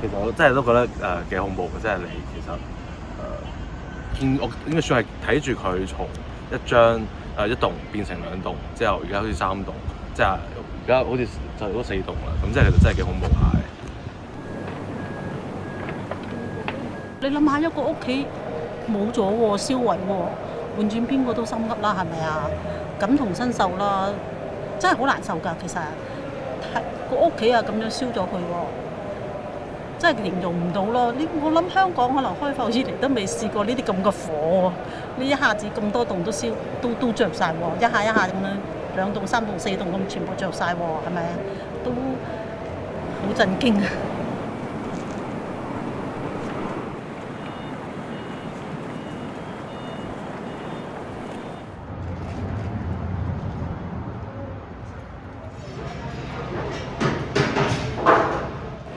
其實我真係都覺得幾恐怖嘅，即係你其實我應該算係睇住佢從一棟變成2棟，之後而家好似3棟，即係而家好似就都4棟啦。咁即係其實真係幾恐怖下嘅。你諗下一個屋企冇咗喎，燒毀喎，換轉邊個都心噏啦，係咪啊？感同身受啦，真係好難受㗎。其實個屋企啊咁樣燒咗佢喎，真係形容唔到咯。我諗香港可能開埠以嚟都未試過呢啲咁嘅火喎，呢一下子咁多棟都燒都着晒喎，一下咁樣2棟、3棟、4棟咁全部着晒喎，係咪啊？都好震驚啊！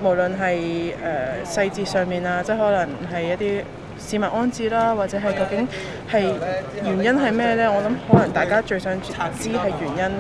無論係細節上面啊，即係可能係一啲市民安置啦，或者係究竟係原因係咩呢？我諗可能大家最想知係原因。